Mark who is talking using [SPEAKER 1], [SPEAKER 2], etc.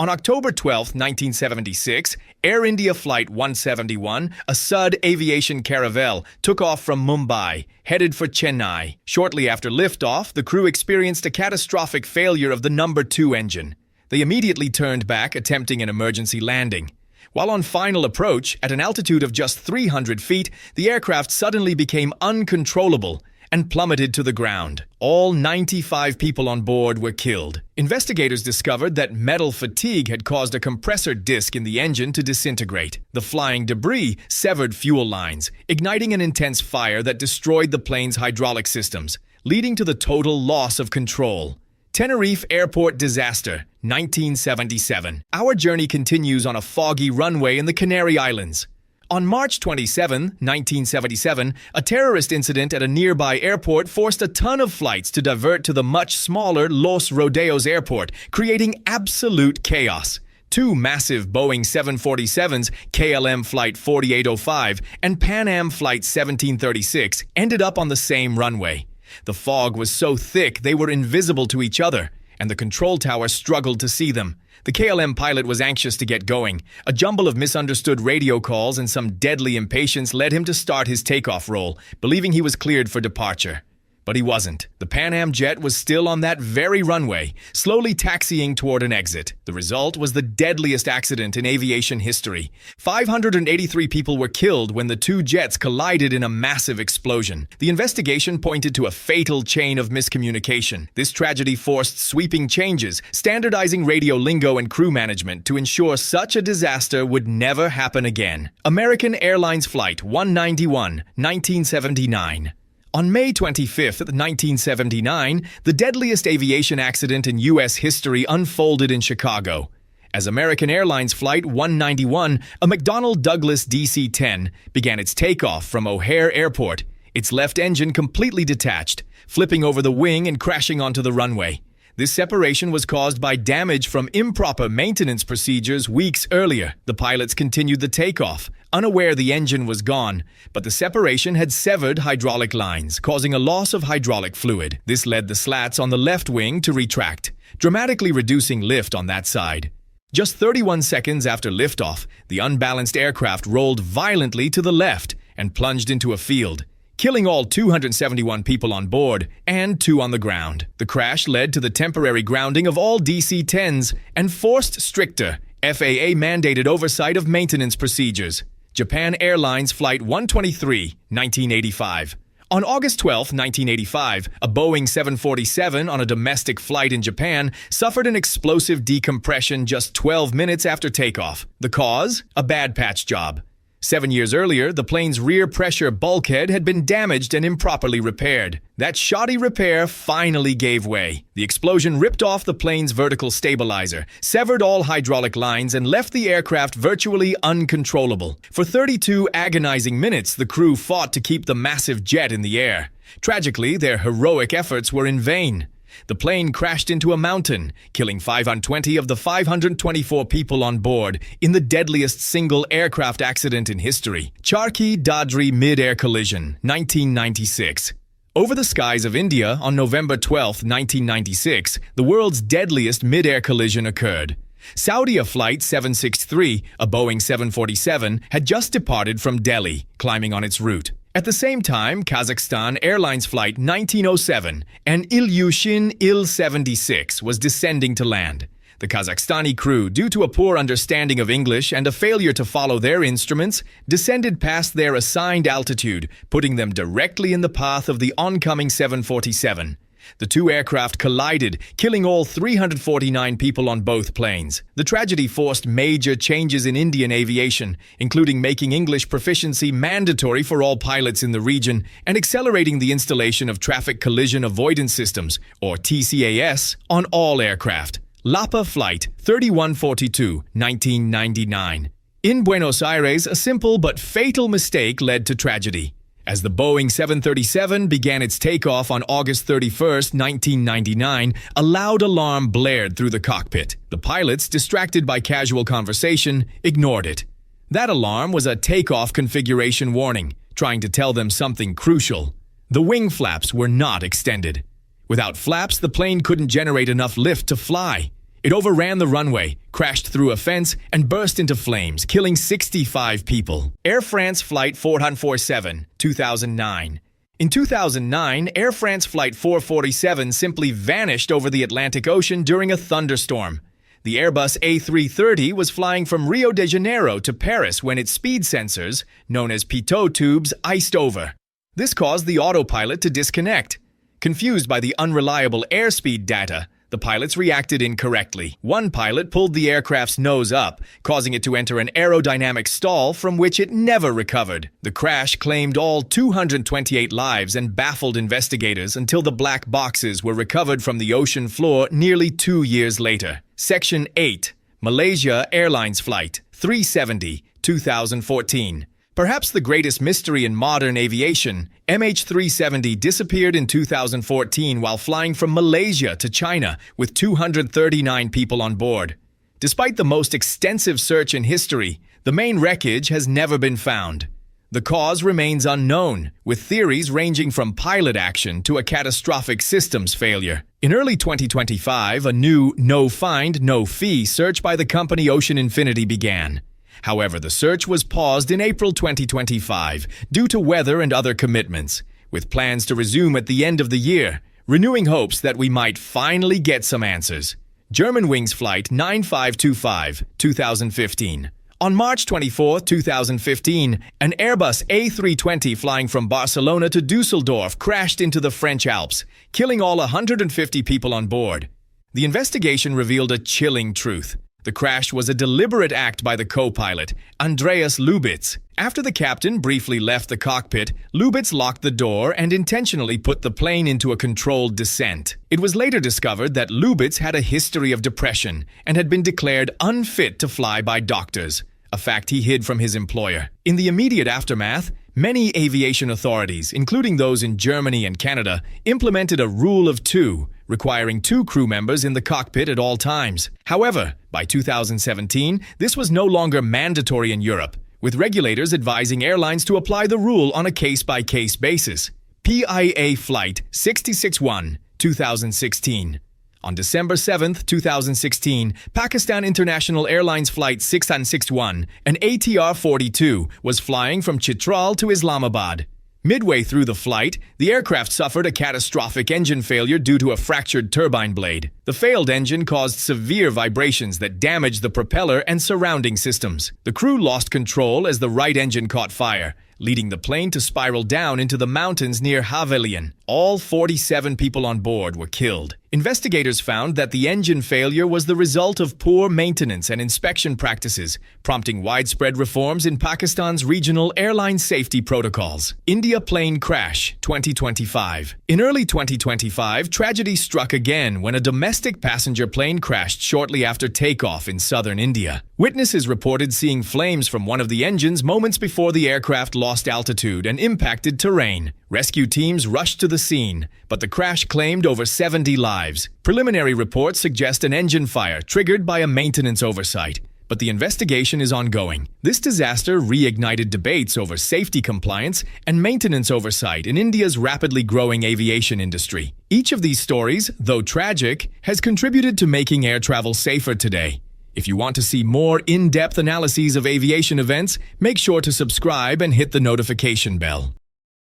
[SPEAKER 1] On October 12, 1976, Air India Flight 171, a Sud Aviation Caravel, took off from Mumbai, headed for Chennai. Shortly after liftoff, the crew experienced a catastrophic failure of the number 2 engine. They immediately turned back, attempting an emergency landing. While on final approach, at an altitude of just 300 feet, the aircraft suddenly became uncontrollable and plummeted to the ground. All 95 people on board were killed. Investigators discovered that metal fatigue had caused a compressor disc in the engine to disintegrate. The flying debris severed fuel lines, igniting an intense fire that destroyed the plane's hydraulic systems, leading to the total loss of control. Tenerife Airport Disaster, 1977. Our journey continues on a foggy runway in the Canary Islands. On March 27, 1977, a terrorist incident at a nearby airport forced a ton of flights to divert to the much smaller Los Rodeos Airport, creating absolute chaos. 2 massive Boeing 747s, KLM Flight 4805 and Pan Am Flight 1736, ended up on the same runway. The fog was so thick they were invisible to each other, and the control tower struggled to see them. The KLM pilot was anxious to get going. A jumble of misunderstood radio calls and some deadly impatience led him to start his takeoff roll, believing he was cleared for departure. But he wasn't. The Pan Am jet was still on that very runway, slowly taxiing toward an exit. The result was the deadliest accident in aviation history. 583 people were killed when the 2 jets collided in a massive explosion. The investigation pointed to a fatal chain of miscommunication. This tragedy forced sweeping changes, standardizing radio lingo and crew management to ensure such a disaster would never happen again. American Airlines Flight 191, 1979. On May 25, 1979, the deadliest aviation accident in U.S. history unfolded in Chicago. As American Airlines Flight 191, a McDonnell Douglas DC-10, began its takeoff from O'Hare Airport, its left engine completely detached, flipping over the wing and crashing onto the runway. This separation was caused by damage from improper maintenance procedures weeks earlier. The pilots continued the takeoff, unaware the engine was gone, but the separation had severed hydraulic lines, causing a loss of hydraulic fluid. This led the slats on the left wing to retract, dramatically reducing lift on that side. Just 31 seconds after liftoff, the unbalanced aircraft rolled violently to the left and plunged into a field, killing all 271 people on board and 2 on the ground. The crash led to the temporary grounding of all DC-10s and forced stricter, FAA-mandated oversight of maintenance procedures. Japan Airlines Flight 123, 1985. On August 12, 1985, a Boeing 747 on a domestic flight in Japan suffered an explosive decompression just 12 minutes after takeoff. The cause? A bad patch job. 7 years earlier, the plane's rear pressure bulkhead had been damaged and improperly repaired. That shoddy repair finally gave way. The explosion ripped off the plane's vertical stabilizer, severed all hydraulic lines, and left the aircraft virtually uncontrollable. For 32 agonizing minutes, the crew fought to keep the massive jet in the air. Tragically, their heroic efforts were in vain. The plane crashed into a mountain, killing 520 of the 524 people on board in the deadliest single aircraft accident in history. Charkhi Dadri mid-air collision, 1996. Over the skies of India on November 12, 1996, the world's deadliest mid-air collision occurred. Saudia Flight 763, a Boeing 747, had just departed from Delhi, climbing on its route. At the same time, Kazakhstan Airlines Flight 1907, an Ilyushin Il-76, was descending to land. The Kazakhstani crew, due to a poor understanding of English and a failure to follow their instruments, descended past their assigned altitude, putting them directly in the path of the oncoming 747. The 2 aircraft collided, killing all 349 people on both planes. The tragedy forced major changes in Indian aviation, including making English proficiency mandatory for all pilots in the region and accelerating the installation of traffic collision avoidance systems, or TCAS, on all aircraft. Lapa Flight 3142, 1999. In Buenos Aires, a simple but fatal mistake led to tragedy. As the Boeing 737 began its takeoff on August 31, 1999, a loud alarm blared through the cockpit. The pilots, distracted by casual conversation, ignored it. That alarm was a takeoff configuration warning, trying to tell them something crucial. The wing flaps were not extended. Without flaps, the plane couldn't generate enough lift to fly. It overran the runway, crashed through a fence, and burst into flames, killing 65 people. Air France Flight 447, 2009. In 2009, Air France Flight 447 simply vanished over the Atlantic Ocean during a thunderstorm. The Airbus A330 was flying from Rio de Janeiro to Paris when its speed sensors, known as pitot tubes, iced over. This caused the autopilot to disconnect. Confused by the unreliable airspeed data, the pilots reacted incorrectly. One pilot pulled the aircraft's nose up, causing it to enter an aerodynamic stall from which it never recovered. The crash claimed all 228 lives and baffled investigators until the black boxes were recovered from the ocean floor nearly 2 years later. Section 8. Malaysia Airlines Flight 370, 2014. Perhaps the greatest mystery in modern aviation, MH370 disappeared in 2014 while flying from Malaysia to China with 239 people on board. Despite the most extensive search in history, the main wreckage has never been found. The cause remains unknown, with theories ranging from pilot action to a catastrophic systems failure. In early 2025, a new no-find, no-fee search by the company Ocean Infinity began. However, the search was paused in April 2025 due to weather and other commitments, with plans to resume at the end of the year, renewing hopes that we might finally get some answers. Germanwings Flight 9525, 2015. On March 24, 2015, an Airbus A320 flying from Barcelona to Düsseldorf crashed into the French Alps, killing all 150 people on board. The investigation revealed a chilling truth. The crash was a deliberate act by the co-pilot, Andreas Lubitz. After the captain briefly left the cockpit, Lubitz locked the door and intentionally put the plane into a controlled descent. It was later discovered that Lubitz had a history of depression and had been declared unfit to fly by doctors, a fact he hid from his employer. In the immediate aftermath, many aviation authorities, including those in Germany and Canada, implemented a rule of two, requiring 2 crew members in the cockpit at all times. However, by 2017, this was no longer mandatory in Europe, with regulators advising airlines to apply the rule on a case-by-case basis. PIA Flight 661, 2016. On December 7, 2016, Pakistan International Airlines Flight 661, an ATR-42, was flying from Chitral to Islamabad. Midway through the flight, the aircraft suffered a catastrophic engine failure due to a fractured turbine blade. The failed engine caused severe vibrations that damaged the propeller and surrounding systems. The crew lost control as the right engine caught fire, leading the plane to spiral down into the mountains near Havelian. All 47 people on board were killed. Investigators found that the engine failure was the result of poor maintenance and inspection practices, prompting widespread reforms in Pakistan's regional airline safety protocols. India plane crash, 2025. In early 2025, tragedy struck again when a domestic passenger plane crashed shortly after takeoff in southern India. Witnesses reported seeing flames from one of the engines moments before the aircraft lost altitude and impacted terrain. Rescue teams rushed to the scene, but the crash claimed over 70 lives. Preliminary reports suggest an engine fire triggered by a maintenance oversight, but the investigation is ongoing. This disaster reignited debates over safety compliance and maintenance oversight in India's rapidly growing aviation industry. Each of these stories, though tragic, has contributed to making air travel safer today. If you want to see more in-depth analyses of aviation events, make sure to subscribe and hit the notification bell.